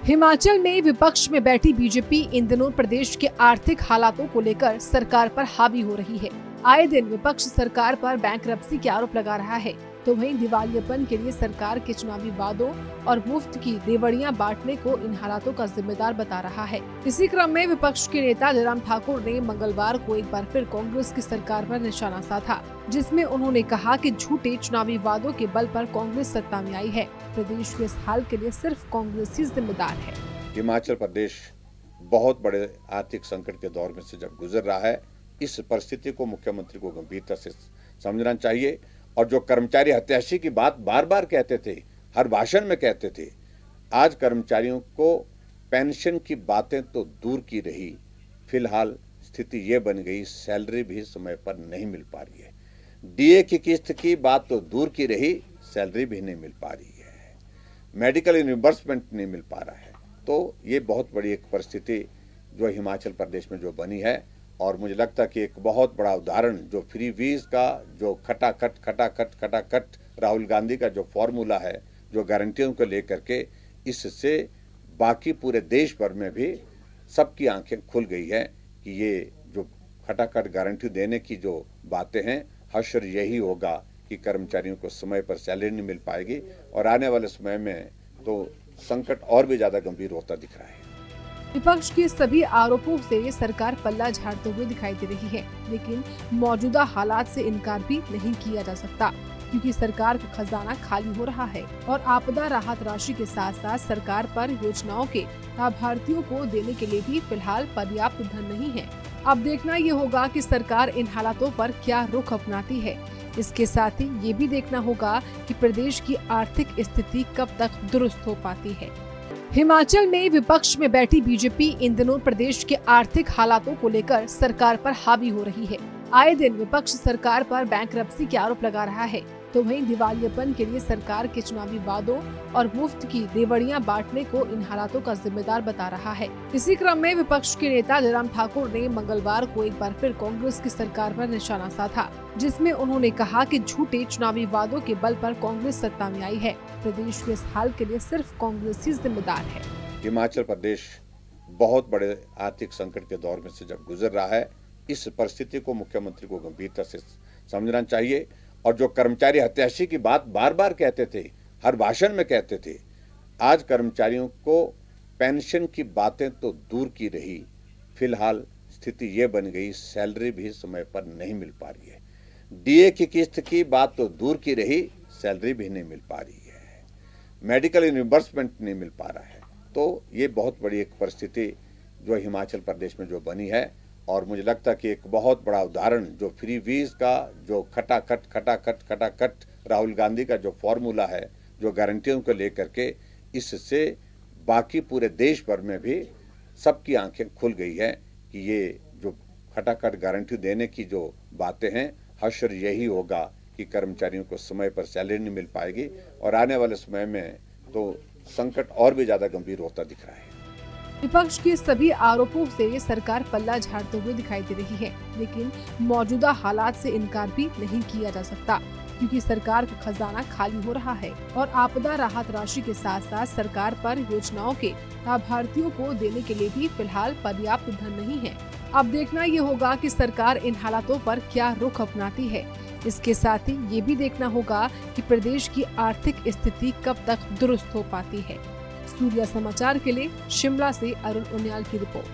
हिमाचल में विपक्ष में बैठी बीजेपी इन दिनों प्रदेश के आर्थिक हालातों को लेकर सरकार पर हावी हो रही है। आए दिन विपक्ष सरकार पर बैंकरप्सी के आरोप लगा रहा है, तो वहीं दिवालियापन के लिए सरकार के चुनावी वादों और मुफ्त की देवड़ियां बांटने को इन हालातों का जिम्मेदार बता रहा है। इसी क्रम में विपक्ष के नेता जयराम ठाकुर ने मंगलवार को एक बार फिर कांग्रेस की सरकार पर निशाना साधा, जिसमें उन्होंने कहा कि झूठे चुनावी वादों के बल पर कांग्रेस सत्ता में आई है। प्रदेश के इस हाल के लिए सिर्फ कांग्रेस ही जिम्मेदार है। हिमाचल प्रदेश बहुत बड़े आर्थिक संकट के दौर में से जब गुजर रहा है, इस परिस्थिति को मुख्यमंत्री को गंभीरता से समझना चाहिए। और जो कर्मचारी हत्याशी की बात बार बार कहते थे, हर भाषण में कहते थे, आज कर्मचारियों को पेंशन की बातें तो दूर की रही, फिलहाल स्थिति ये बन गई सैलरी भी समय पर नहीं मिल पा रही है। डीए की किस्त की बात तो दूर की रही, सैलरी भी नहीं मिल पा रही है, मेडिकल रिइंबर्समेंट नहीं मिल पा रहा है। तो ये बहुत बड़ी एक परिस्थिति जो हिमाचल प्रदेश में जो बनी है, और मुझे लगता है कि एक बहुत बड़ा उदाहरण जो फ्री वीज का जो खटाखट राहुल गांधी का जो फॉर्मूला है, जो गारंटियों को लेकर के, इससे बाकी पूरे देश भर में भी सबकी आंखें खुल गई है कि ये जो खटाखट गारंटी देने की जो बातें हैं, हश्र यही होगा कि कर्मचारियों को समय पर सैलरी नहीं मिल पाएगी और आने वाले समय में तो संकट और भी ज्यादा गंभीर होता दिख रहा है। विपक्ष के सभी आरोपों से सरकार पल्ला झाड़ते हुए दिखाई दे रही है, लेकिन मौजूदा हालात से इनकार भी नहीं किया जा सकता, क्योंकि सरकार का खजाना खाली हो रहा है और आपदा राहत राशि के साथ साथ सरकार पर योजनाओं के लाभार्थियों को देने के लिए भी फिलहाल पर्याप्त धन नहीं है। अब देखना ये होगा कि सरकार इन हालातों पर क्या रुख अपनाती है। इसके साथ ही ये भी देखना होगा कि प्रदेश की आर्थिक स्थिति कब तक दुरुस्त हो पाती है। हिमाचल में विपक्ष में बैठी बीजेपी इन दिनों प्रदेश के आर्थिक हालातों को लेकर सरकार पर हावी हो रही है। आए दिन विपक्ष सरकार पर बैंकरप्सी के आरोप लगा रहा है, तो वहीं दिवालियापन के लिए सरकार के चुनावी वादों और मुफ्त की देवड़ियां बांटने को इन हालातों का जिम्मेदार बता रहा है। इसी क्रम में विपक्ष के नेता जयराम ठाकुर ने मंगलवार को एक बार फिर कांग्रेस की सरकार पर निशाना साधा, जिसमें उन्होंने कहा कि झूठे चुनावी वादों के बल पर कांग्रेस सत्ता में आई है। प्रदेश के इस हाल के लिए सिर्फ कांग्रेस ही जिम्मेदार है। हिमाचल प्रदेश बहुत बड़े आर्थिक संकट के दौर में से जब गुजर रहा है, इस परिस्थिति को मुख्यमंत्री को गंभीरता से समझना चाहिए। और जो कर्मचारी हत्याशी की बात बार बार कहते थे, हर भाषण में कहते थे, आज कर्मचारियों को पेंशन की बातें तो दूर की रही, फिलहाल स्थिति ये बन गई सैलरी भी समय पर नहीं मिल पा रही है। डीए की किस्त की बात तो दूर की रही, सैलरी भी नहीं मिल पा रही है, मेडिकल रिइंबर्समेंट नहीं मिल पा रहा है। तो ये बहुत बड़ी एक परिस्थिति जो हिमाचल प्रदेश में जो बनी है, और मुझे लगता है कि एक बहुत बड़ा उदाहरण जो फ्री वीज का जो खटाखट राहुल गांधी का जो फॉर्मूला है, जो गारंटियों को लेकर के, इससे बाकी पूरे देश भर में भी सबकी आंखें खुल गई है कि ये जो खटाखट गारंटी देने की जो बातें हैं, हश्र यही होगा कि कर्मचारियों को समय पर सैलरी नहीं मिल पाएगी और आने वाले समय में तो संकट और भी ज्यादा गंभीर होता दिख रहा है। विपक्ष के सभी आरोपों से सरकार पल्ला झाड़ते हुए दिखाई दे रही है, लेकिन मौजूदा हालात से इनकार भी नहीं किया जा सकता, क्योंकि सरकार का खजाना खाली हो रहा है और आपदा राहत राशि के साथ साथ सरकार पर योजनाओं के लाभार्थियों को देने के लिए भी फिलहाल पर्याप्त धन नहीं है। अब देखना ये होगा कि सरकार इन हालातों पर क्या रुख अपनाती है। इसके साथ ही ये भी देखना होगा कि प्रदेश की आर्थिक स्थिति कब तक दुरुस्त हो पाती है। सूर्या समाचार के लिए शिमला से अरुण उनियाल की रिपोर्ट।